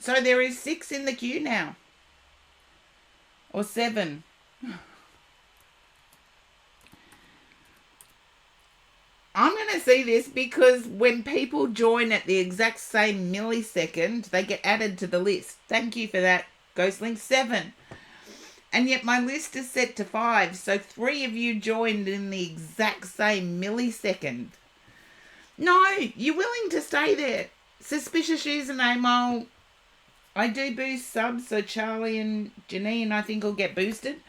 So there is 6 in the queue now. Or 7. I'm going to see this because when people join at the exact same millisecond, they get added to the list. Thank you for that, Ghostlink. 7. And yet my list is set to 5, so 3 of you joined in the exact same millisecond. No, you're willing to stay there. Suspicious username, I do boost subs, so Charlie and Janine I think will get boosted.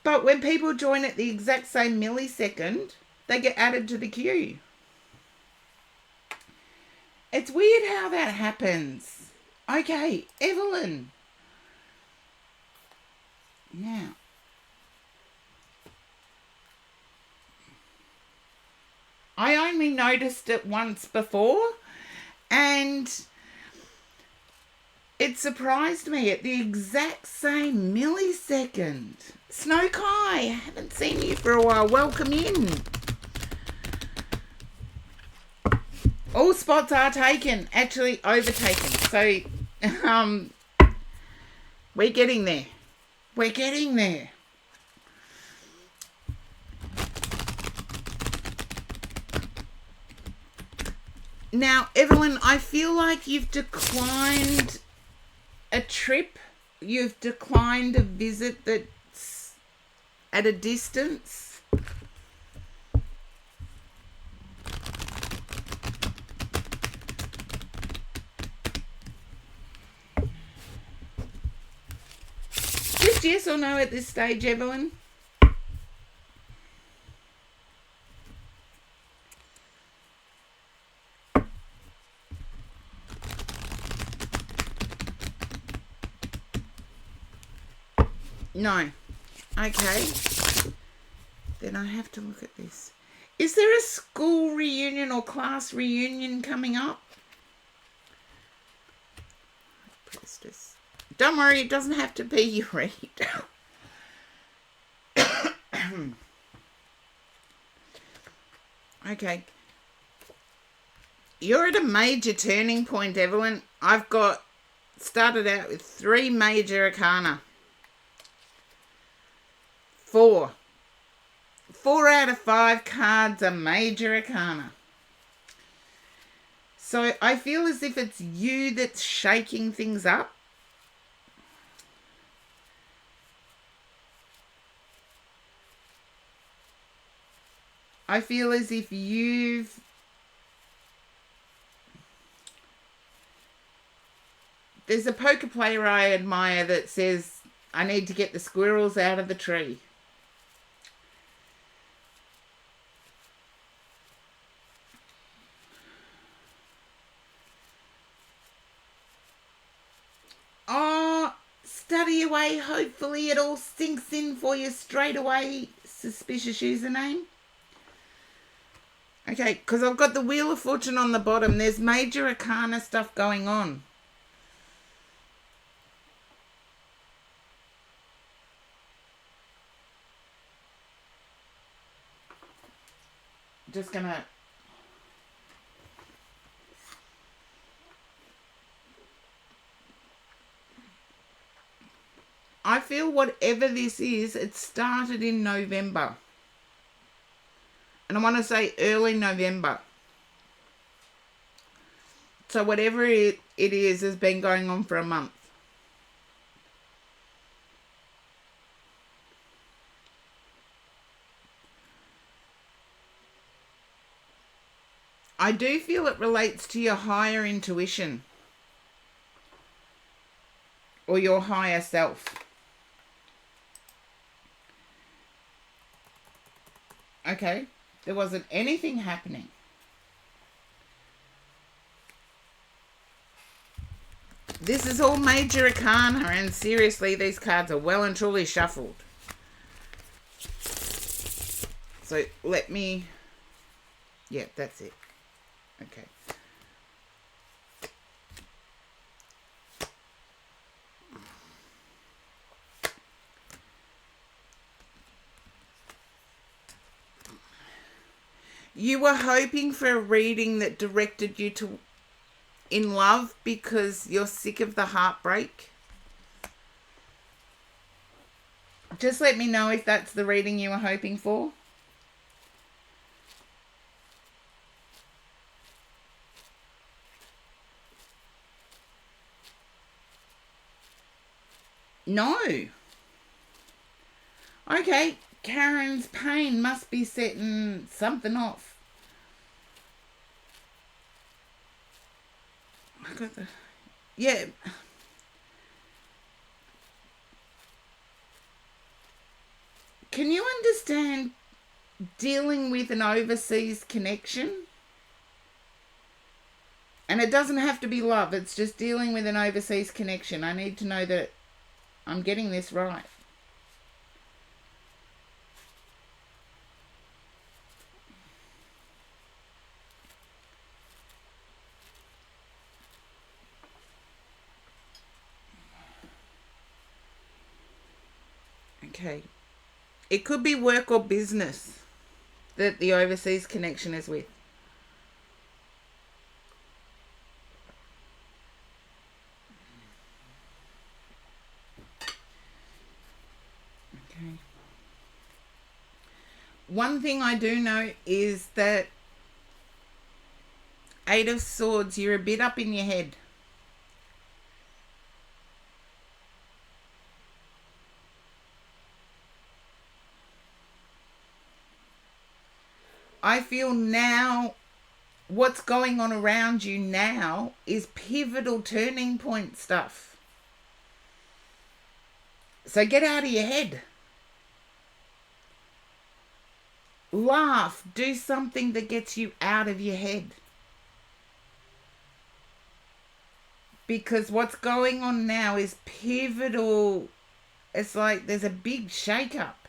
But when people join at the exact same millisecond, they get added to the queue. It's weird how that happens. Okay, Evelyn. Now, I only noticed it once before, and it surprised me at the exact same millisecond. Snow Kai, I haven't seen you for a while. Welcome in. All spots are taken, actually overtaken. So, we're getting there. We're getting there. Now, Evelyn, I feel like you've declined a trip. You've declined a visit that's at a distance. Just yes or no at this stage, Evelyn? No. Okay. Then I have to look at this. Is there a school reunion or class reunion coming up? Press this. Don't worry, it doesn't have to be you read. Okay. You're at a major turning point, Evelyn. I've got started out with 3 major arcana. 4. 4 out of 5 cards are major arcana. So I feel as if it's you that's shaking things up. I feel as if you've... There's a poker player I admire that says, I need to get the squirrels out of the tree. Oh, study away. Hopefully it all sinks in for you straight away. Suspicious username. Okay, because I've got the Wheel of Fortune on the bottom. There's major arcana stuff going on. Just gonna... I feel whatever this is, it started in November. And I want to say early November. So whatever it is has been going on for a month. I do feel it relates to your higher intuition. Or your higher self. Okay. There wasn't anything happening. This is all major arcana, and seriously, these cards are well and truly shuffled. So let me... Yeah, that's it. Okay. You were hoping for a reading that directed you to in love because you're sick of the heartbreak? Just let me know if that's the reading you were hoping for. No. Okay, Karen's pain must be setting something off. I got the... Yeah. Can you understand dealing with an overseas connection? And it doesn't have to be love. It's just dealing with an overseas connection. I need to know that I'm getting this right. Okay. It could be work or business that the overseas connection is with. Okay. One thing I do know is that Eight of Swords, you're a bit up in your head. I feel now what's going on around you now is pivotal turning point stuff. So get out of your head. Laugh. Do something that gets you out of your head. Because what's going on now is pivotal. It's like there's a big shake-up.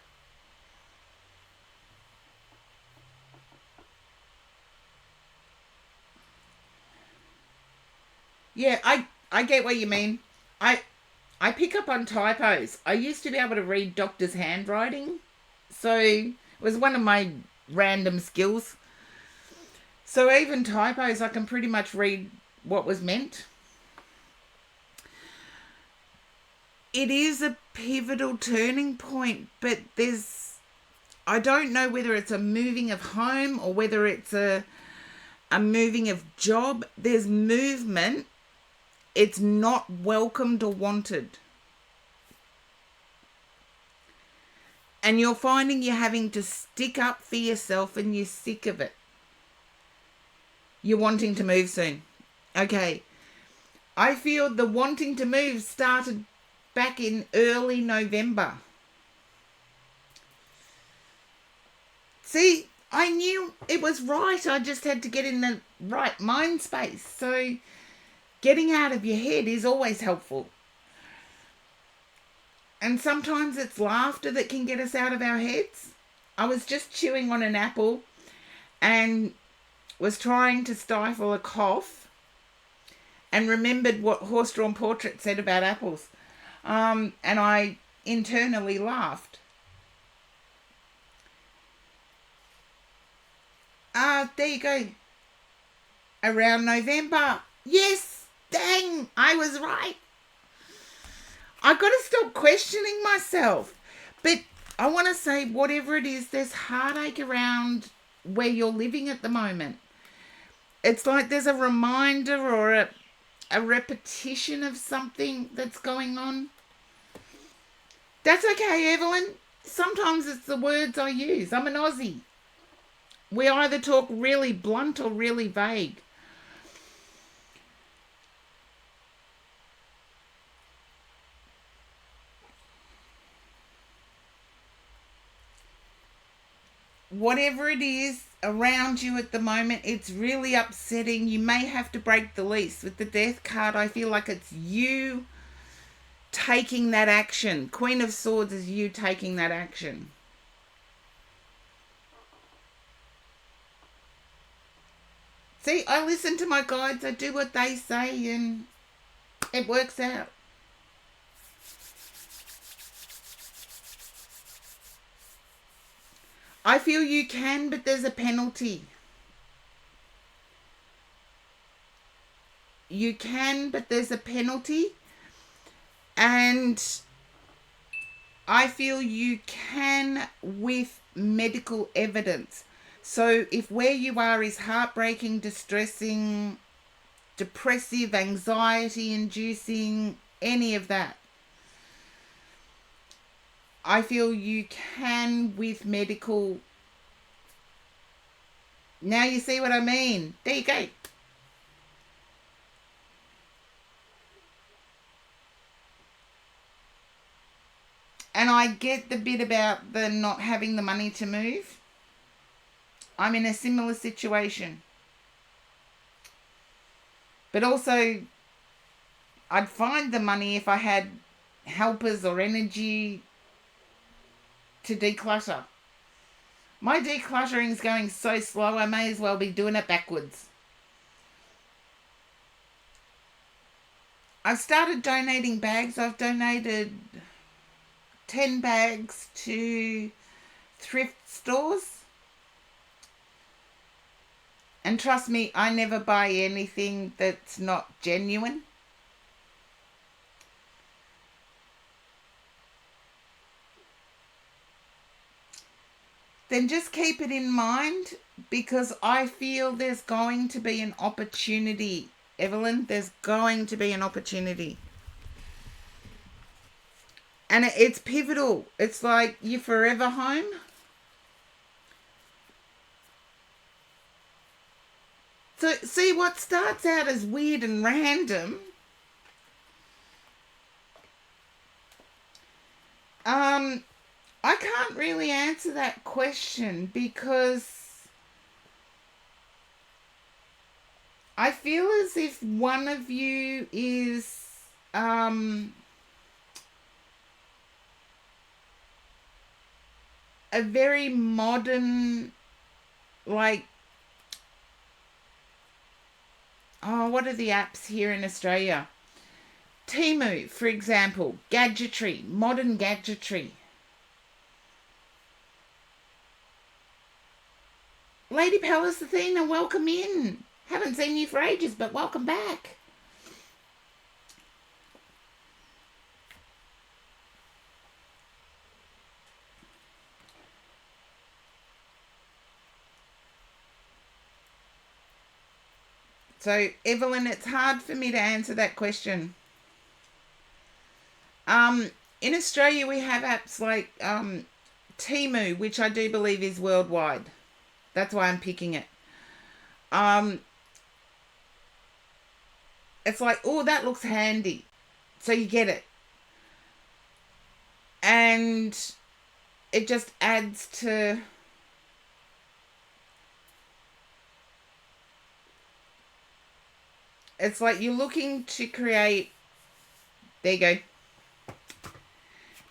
Yeah, I get what you mean. I pick up on typos. I used to be able to read doctors' handwriting. So it was one of my random skills. So even typos, I can pretty much read what was meant. It is a pivotal turning point, but I don't know whether it's a moving of home or whether it's a moving of job. There's movement. It's not welcomed or wanted. And you're finding you're having to stick up for yourself and you're sick of it. You're wanting to move soon. Okay. I feel the wanting to move started back in early November. See, I knew it was right. I just had to get in the right mind space. So getting out of your head is always helpful. And sometimes it's laughter that can get us out of our heads. I was just chewing on an apple and was trying to stifle a cough and remembered what Horse-Drawn Portrait said about apples. And I internally laughed. There you go. Around November. Yes, dang, I was right. I've got to stop questioning myself. But I want to say, whatever it is, there's heartache around where you're living at the moment. It's like there's a reminder or a repetition of something that's going on. That's okay, Evelyn. Sometimes it's the words I use. I'm an Aussie. We either talk really blunt or really vague. Whatever it is around you at the moment, it's really upsetting. You may have to break the lease. With the Death card, I feel like it's you taking that action. Queen of Swords is you taking that action. See, I listen to my guides. I do what they say and it works out. I feel you can, but there's a penalty. you can, but there's a penalty. And I feel you can with medical evidence. So if where you are is heartbreaking, distressing, depressive, anxiety inducing, any of that, I feel you can with medical. Now you see what I mean. There you go. And I get the bit about the not having the money to move. I'm in a similar situation. But also, I'd find the money if I had helpers or energy to declutter. My decluttering is going so slow, I may as well be doing it backwards. I've started donating bags. I've donated 10 bags to thrift stores. And trust me, I never buy anything that's not genuine. Then just keep it in mind, because I feel there's going to be an opportunity. Evelyn, there's going to be an opportunity. And it's pivotal. It's like your forever home. So see, what starts out as weird and random, I can't really answer that question, because I feel as if one of you is a very modern, like, what are the apps here in Australia? Temu, for example, gadgetry, modern gadgetry. Lady Palace Athena, welcome in. Haven't seen you for ages, but welcome back. So, Evelyn, it's hard for me to answer that question. In Australia, we have apps like Temu, which I do believe is worldwide. That's why I'm picking it. It's like, oh, that looks handy. So you get it. And it just adds to... It's like you're looking to create... There you go.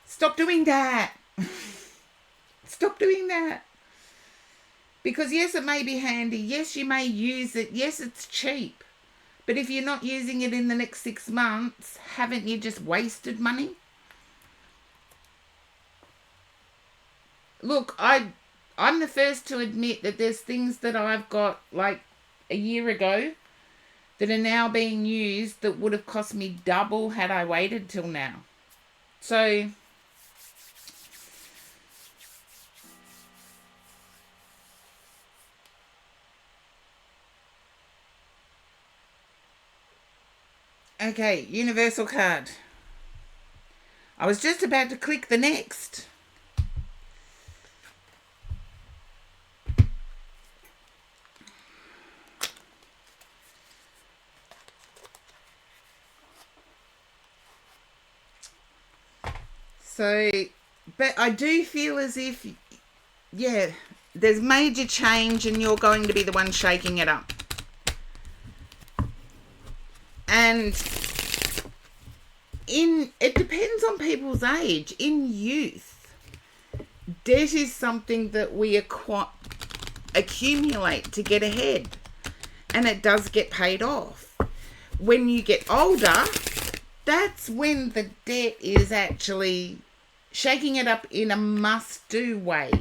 Stop doing that. Stop doing that. Because yes, it may be handy. Yes, you may use it. Yes, it's cheap. But if you're not using it in the next 6 months, haven't you just wasted money? Look, I'm the first to admit that there's things that I've got like a year ago that are now being used that would have cost me double had I waited till now. So... Okay, Universal card. I was just about to click the next. So, but I do feel as if, yeah, there's major change and you're going to be the one shaking it up. And it depends on people's age. In youth, debt is something that we accumulate to get ahead, and it does get paid off. When you get older, that's when the debt is actually shaking it up in a must-do way.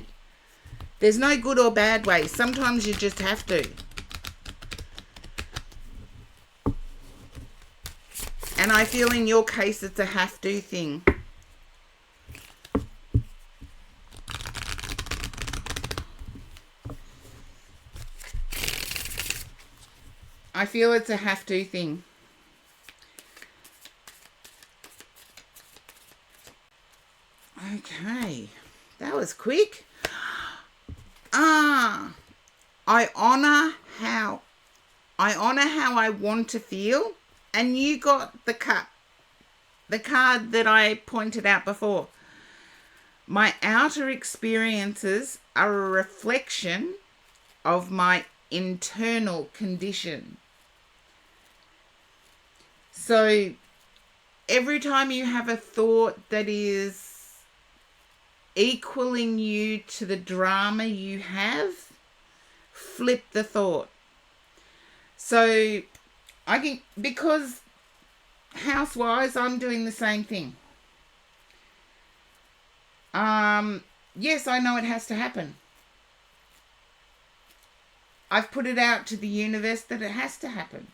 There's no good or bad way. Sometimes you just have to. And I feel in your case it's a have-to thing. I feel it's a have-to thing. Okay. That was quick. I honor how I want to feel, and you got the cup. The card that I pointed out before. My outer experiences are a reflection of my internal condition. So every time you have a thought that is equaling you to the drama you have, flip the thought. So I can, because house-wise, I'm doing the same thing. Yes, I know it has to happen. I've put it out to the universe that it has to happen.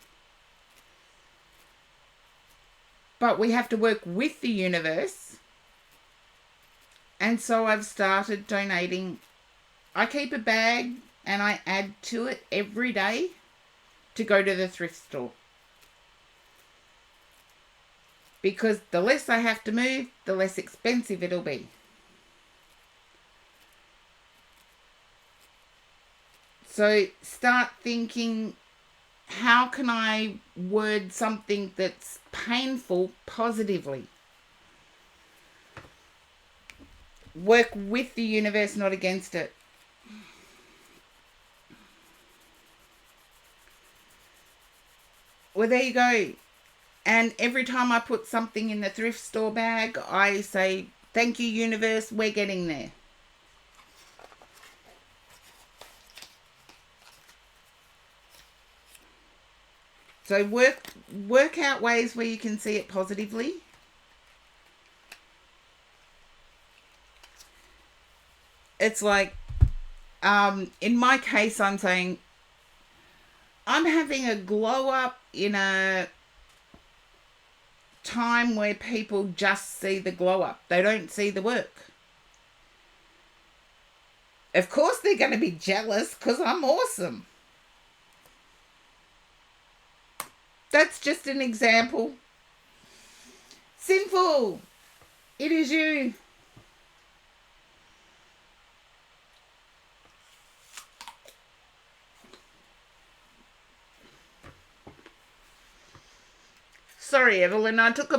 But we have to work with the universe. And so I've started donating. I keep a bag and I add to it every day to go to the thrift store. Because the less I have to move, the less expensive it'll be. So start thinking, how can I word something that's painful positively? Work with the universe, not against it. Well, there you go. And every time I put something in the thrift store bag, I say, thank you, universe, we're getting there. So work out ways where you can see it positively. It's like, in my case, I'm saying, I'm having a glow up in a time where people just see the glow up. They don't see the work. Of course they're going to be jealous because I'm awesome. That's just an example. Sinful. It is you. Sorry, Evelyn. I took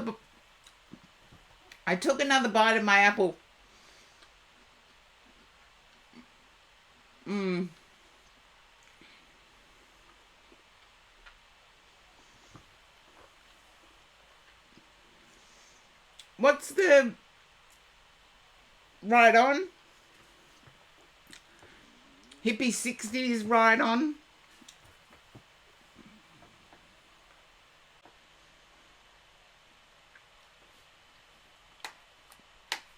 another bite of my apple. What's the Ride On? Hippie 60s Ride On.